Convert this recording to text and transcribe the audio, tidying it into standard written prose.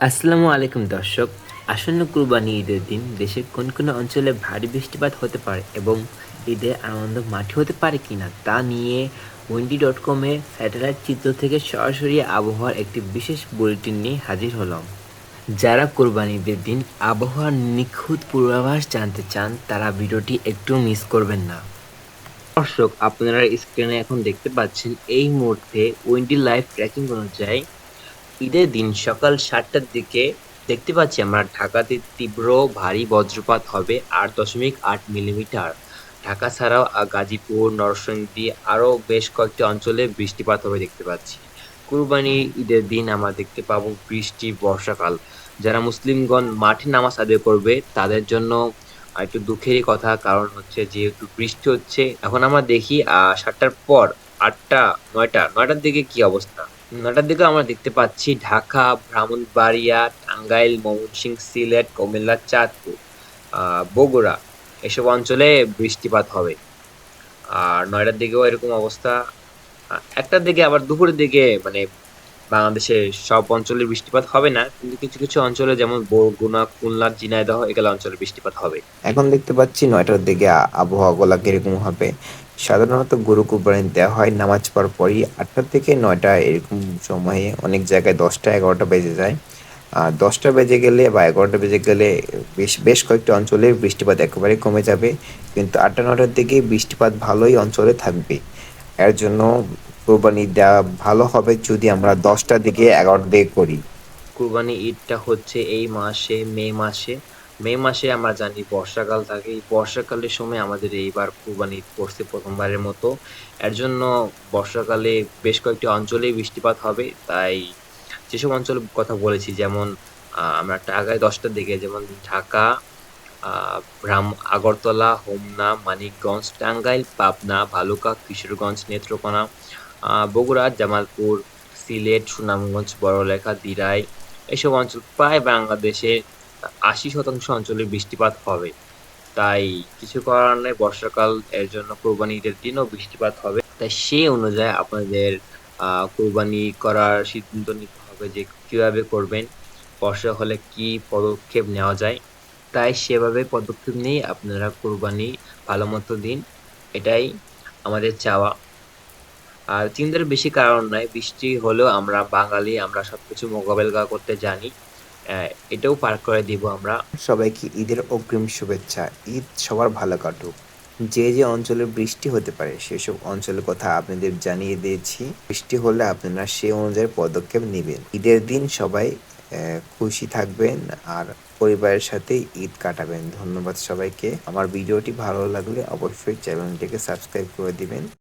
আসসালামু আলাইকুম দর্শক। আসন্ন কুরবানি ঈদের দিন দেশের কোন কোন অঞ্চলে ভারী বৃষ্টিপাত হতে পারে এবং ঈদের আনন্দ মাঠে হতে পারে কিনা তা নিয়ে উইন্ডি.কম-এ স্যাটেলাইট চিত্র থেকে সরাসরি আবহাওয়ার একটি বিশেষ বুলেটিন নিয়ে হাজির হলাম। যারা কুরবানি ঈদের দিন আবহাওয়ার নিখুঁত পূর্বাভাস জানতে চান তারা ভিডিওটি একটু মিস করবেন না। দর্শক, আপনারা স্ক্রিনে এখন দেখতে পাচ্ছেন এই মুহূর্তে উইন্ডি লাইভ ট্র্যাকিং অনুযায়ী ঈদের দিন সকাল ৭টার দিকে দেখতে পাচ্ছি আমরা ঢাকাতে তীব্র ভারী বজ্রপাত হবে ৮.৮ মিলিমিটার। ঢাকা ছাড়াও গাজীপুর, নরসিংদী আরও বেশ কয়েকটি অঞ্চলে বৃষ্টিপাত হবে দেখতে পাচ্ছি। কুরবানি ঈদের দিন আমরা দেখতে পাবো বৃষ্টি, বর্ষাকাল। যারা মুসলিমগণ মাঠে নামাজ আদায় করবে তাদের জন্য একটু দুঃখেরই কথা, কারণ হচ্ছে যেহেতু বৃষ্টি হচ্ছে। এখন আমরা দেখি ৭টার পর ৮টা, ৯টার দিকে কি অবস্থা। ৯টার দিকে আমরা দেখতে পাচ্ছি ঢাকা, ব্রাহ্মণবাড়িয়া, টাঙ্গাইল, ময়মনসিংহ, সিলেট, কুমিল্লা, চাঁদপুর, বগুড়া এসব অঞ্চলে বৃষ্টিপাত হবে। আর ৯টার দিকেও এরকম অবস্থা। ১টার দিকে আবার দুপুরের দিকে মানে বাংলাদেশের সব অঞ্চলে বৃষ্টিপাত হবে না, কিন্তু কিছু কিছু অঞ্চলে যেমন বরগুনা, খুলনা, ঝিনাইদহ এগুলো অঞ্চলে বৃষ্টিপাত হবে। এখন দেখতে পাচ্ছি ৯টার দিকে আবহাওয়াগুলা কিরকম হবে। সাধারণত গরু কুরবানি দেওয়া হয় নামাজ পড়ার পরই ৮টা থেকে ৯টা এরকম সময়ে, অনেক জায়গায় ১০টা ১১টা বেজে যায়। ১০টা বেজে গেলে বা ১১টা বেজে গেলে বেশ বেশ কয়েকটি অঞ্চলে বৃষ্টিপাত একেবারে কমে যাবে। কিন্তু ৮টা ৯টার দিকে বৃষ্টিপাত ভালোই অঞ্চলে থাকবে। এর জন্য কোরবানি দেওয়া ভালো হবে যদি আমরা ১০টার দিকে ১১টার দিকে করি। কুরবানি ঈদটা হচ্ছে এই মাসে, মে মাসে আমরা জানি বর্ষাকাল থাকে। এই বর্ষাকালের সময় আমাদের এইবার কুরবানি ঈদ পড়ছে প্রথমবারের মতো। এর জন্য বর্ষাকালে বেশ কয়েকটি অঞ্চলেই বৃষ্টিপাত হবে। তাই যেসব অঞ্চলের কথা বলেছি, যেমন আমরা ঢাকায় ১০টার দিকে যেমন ঢাকা, আগরতলা, হোমনা, মানিকগঞ্জ, টাঙ্গাইল, পাবনা, ভালুকা, কিশোরগঞ্জ, নেত্রকোনা, বগুড়া, জামালপুর, সিলেট, সুনামগঞ্জ, বড়লেখা, দিরাই এসব অঞ্চল প্রায় বাংলাদেশের ৮০% অঞ্চলে বৃষ্টিপাত হবে। তাই কিছু করার নেই, বর্ষাকাল, এর জন্য কোরবানি ঈদের দিনও বৃষ্টিপাত হবে। তাই সেই অনুযায়ী আপনাদের কোরবানি করার সিদ্ধান্ত নিতে হবে যে কিভাবে করবেন, বর্ষা হলে কি পদক্ষেপ নেওয়া যায়। তাই সেভাবে পদক্ষেপ নিয়ে আপনারা কোরবানি ভালোমতো দিন, এটাই আমাদের চাওয়া। আর চিন্তার বেশি কারণ নাই, বৃষ্টি হলেও আমরা বাঙালি, আমরা সবকিছু মোকাবেলা করতে জানি। এটাও পার করে দিব আমরা। সবাইকে ঈদের অগ্রিম শুভেচ্ছা। ঈদ সবার ভালো কাটুক। যে যে অঞ্চলে বৃষ্টি হতে পারে সেসব অঞ্চলের কথা আপনাদের জানিয়ে দিয়েছি। বৃষ্টি হলে আপনারা সে অনুযায়ী পদক্ষেপ নেবেন। ঈদের দিন সবাই খুশি থাকবেন আর পরিবারের সাথে ঈদ কাটাবেন। ধন্যবাদ সবাইকে। আমার ভিডিওটি ভালো লাগলে অবশ্যই চ্যানেলটিকে সাবস্ক্রাইব করে দিবেন।